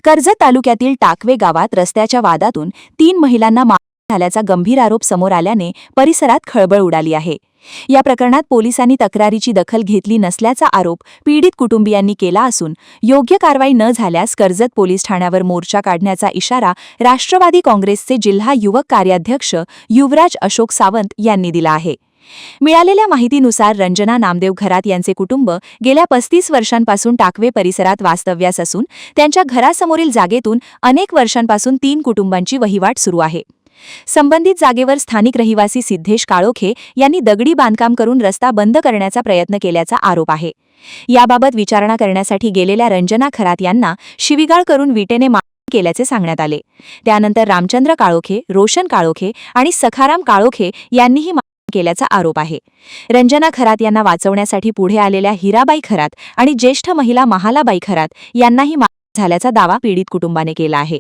कर्जत तालुक्यातील टाकवे गावात रस्त्याच्या वादातून 3 महिलांना मारहाण झाल्याचा गंभीर आरोप समोर आल्याने परिसरात खळबळ उडाली आहे। या प्रकरणात पोलिसांनी तक्रारीची दखल घेतली नसल्याचा आरोप पीडित कुटुंबियांनी केला असून योग्य कारवाई न झाल्यास कर्जत पोलीस ठाण्यावर मोर्चा काढण्याचा इशारा राष्ट्रवादी काँग्रेसचे जिल्हा युवक कार्याध्यक्ष युवराज अशोक सावंत यांनी दिला आहे। मिळालेल्या माहितीनुसार रंजना नामदेव घरात यांचे कुटुंब गेल्या 35 वर्षांपासून टाकवे परिसरात वास्तव्यास असून त्यांच्या घरासमोरील जागेतून अनेक वर्षांपासून 3 कुटुंबांची वहिवाट सुरू आहे। संबंधित जागेवर स्थानिक रहिवासी सिद्धेश काळोखे यांनी दगडी बांधकाम करून रस्ता बंद करण्याचा प्रयत्न केल्याचा आरोप आहे। याबाबत विचारणा करण्यासाठी गेलेल्या रंजना खरात यांना शिवीगाळ करून विटेने मारहाण केल्याचे सांगण्यात आले। त्यानंतर रामचंद्र काळोखे, रोशन काळोखे आणि सखाराम काळोखे यांनीही केल्याचा आरोप आहे। रंजना खरात यांना वाचवण्यासाठी पुढे आलेल्या हिराबाई खरात आणि ज्येष्ठ महिला महालाबाई खरात यांनाही मारहाण झाल्याचा दावा पीडित कुटुंबाने केला आहे।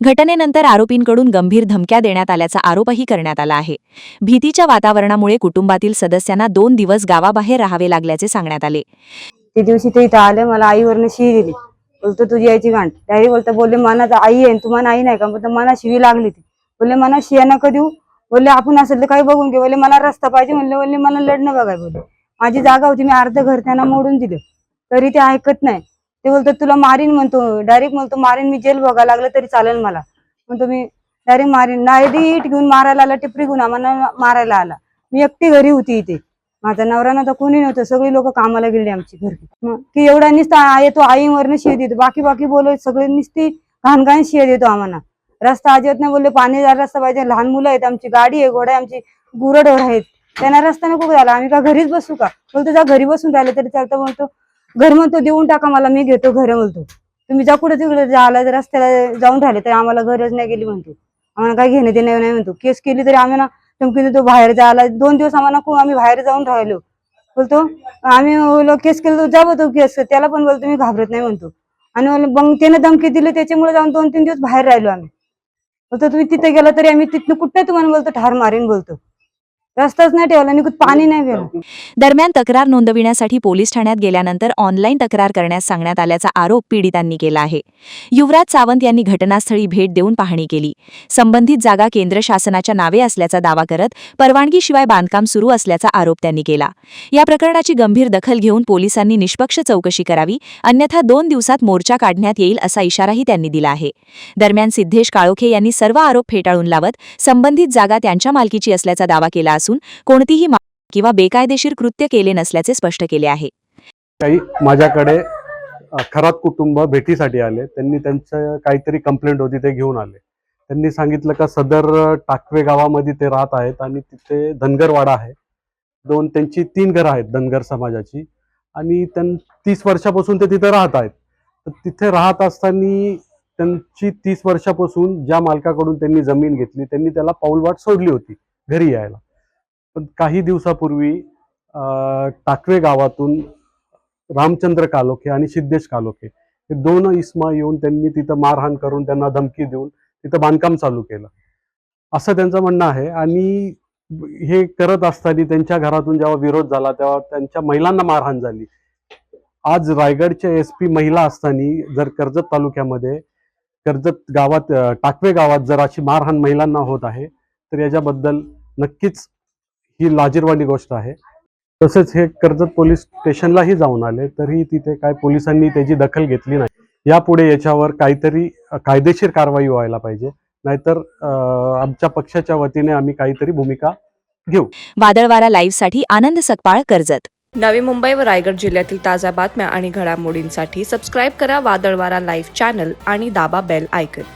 घटनेनंतर आरोपींकडून गंभीर धमक्या देण्यात आल्याचा आरोपही करण्यात आला आहे। भीतीच्या वातावरणामुळे कुटुंबातील सदस्यांना 2 दिवस गावाबाहेर राहावे लागल्याचे सांगण्यात आले। ते दिवशी ते इथं आले, मला आईवरनं शिवी दिली। बोलतो तुझी यायची गांठ डायरेक्ट बोलतो, बोलले मनाचा आई आहे तुम्हाला आई नाही का? बोलतो मना शिवी लागली ती। बोलले मना शिया नका देऊ, बोलले आपण असेल तर काही बघून घे। बोलले मला रस्ता पाहिजे म्हणले, बोलले मला लढणं बघाय। बोलले माझी जागा होती, मी अर्ध घर त्यांना मोडून दिलं तरी ते ऐकत नाही। ते बोलतो तुला मारीन म्हणतो, डायरेक्ट म्हणतो मारीन, मी जेल बघायला लागलं तरी चालेल मला म्हणतो, मी डायरेक्ट मारीन। डायरेक्ट घेऊन मारायला आला, टिपरी घेऊन आम्हाला मारायला आला। मी एकटी घरी होती इथे, माझा नवरा नव्हता, कोणी नव्हतं, सगळी लोक कामाला गेली आमची घरी। की एवढा नुसता येतो आईवरनं शिव देतो, बाकी बोलत सगळे नुसती घाण शिव देतो आम्हाला। रस्ता अजिबात नाही, बोलले पाणीदार रस्ता पाहिजे, लहान मुलं आहेत, आमची गाडी आहे, घोडा आहे, आमची गुरढोर आहेत, त्यांना रस्ता नको झाला, आम्ही का घरीच बसू का? बोलतो जा घरी बसून राहिले तरी चालतं। बोलतो घर म्हणतो देऊन टाका मला, मी घेतो घर। बोलतो तुम्ही जा कुठे तिकडे जायला, रस्त्याला जाऊन राहिले तरी आम्हाला गरज नाही गेली म्हणतो, आम्हाला काही घेणे ते नाही म्हणतो। केस केली तरी आम्हाला धमकी देतो बाहेर जायला। 2 दिवस आम्हाला आम्ही बाहेर जाऊन राहिलो। बोलतो आम्ही केस केलं तर जावं तो केस, त्याला पण बोलतो मी घाबरत नाही म्हणतो। आणि मग त्याने धमकी दिली, त्याच्यामुळे जाऊन 2-3 दिवस बाहेर राहिलो आम्ही। बोलतो तुम्ही तिथे गेला तरी आम्ही तिथनं कुठे तुम्हाला बोलतो ठार मारीन, बोलतो रस्ताच नाही ठेवला, निघून पाणी नाही गेलं। दरम्यान तक्रार नोंदविण्यासाठी पोलीस ठाण्यात गेल्यानंतर ऑनलाईन तक्रार करण्यास सांगण्यात आल्याचा आरोप पीडितांनी केला आहे। युवराज सावंत यांनी घटनास्थळी भेट देऊन पाहणी केली। संबंधित जागा केंद्र शासनाच्या नावे असल्याचा दावा करत परवानगीशिवाय बांधकाम सुरू असल्याचा आरोप त्यांनी केला। या प्रकरणाची गंभीर दखल घेऊन पोलिसांनी निष्पक्ष चौकशी करावी, अन्यथा 2 दिवसात मोर्चा काढण्यात येईल असा इशाराही त्यांनी दिला आहे। दरम्यान सिद्धेश काळोखे यांनी सर्व आरोप फेटाळून लावत संबंधित जागा त्यांच्या मालकीची असल्याचा दावा केला असून कोणतीही किंवा बेकायदेशीर कृत्य केले नसल्याचे स्पष्ट केले आहे। काही माझ्याकडे खरात कुटुंब भेटीसाठी आले, त्यांनी त्यांचं काहीतरी कंप्लेंट होती ते घेऊन आले। त्यांनी सांगितलं का सदर टाकवे गावामध्ये ते राहत आहेत आणि तिथे धनगरवाडा आहे, त्यांची 3 घरं आहेत धनगर समाजाची, आणि 30 वर्षापासून ते तिथे राहत आहेत। तर तिथे राहत असताना त्यांची 30 वर्षापासून ज्या मालकाकडून त्यांनी जमीन घेतली त्यांनी त्याला पाऊलवाट सोडली होती घरी यायला। पण काही दिवसापूर्वी टाकवे गावातून रामचंद्र काळोखे आणि सिद्धेश काळोखे हे 2 इसमा येऊन त्यांनी तिथं मारहाण करून त्यांना धमकी देऊन तिथं बांधकाम चालू केलं असं त्यांचं म्हणणं आहे। आणि हे करत असताना त्यांच्या घरातून जेव्हा विरोध झाला तेव्हा त्यांच्या महिलांना मारहाण झाली। आज रायगडच्या SP महिला असताना जर कर्जत तालुक्यामध्ये कर्जत गावात टाकवे गावात जर अशी मारहाण महिलांना होत आहे तर याच्याबद्दल नक्कीच ही लाजिरवाणी गोष्ट आहे। तसेच हे कर्जत पोलीस स्टेशनलाही जाऊन आले तरी तिथे काय पोलिसांनी त्याची दखल घेतली नाही। यापुढे याच्यावर काहीतरी कायदेशीर कारवाई व्हायला पाहिजे, नाहीतर आमच्या पक्षाच्या वतीने आम्ही काहीतरी भूमिका घेऊ। वादळवारा लाईव्हसाठी आनंद सकपाळ, कर्जत। नवी मुंबई व रायगड जिल्ह्यातील ताज्या बातम्या आणि घडामोडींसाठी सबस्क्राईब करा वादळवारा लाईव्ह चॅनल आणि दाबा बेल आयकॉन।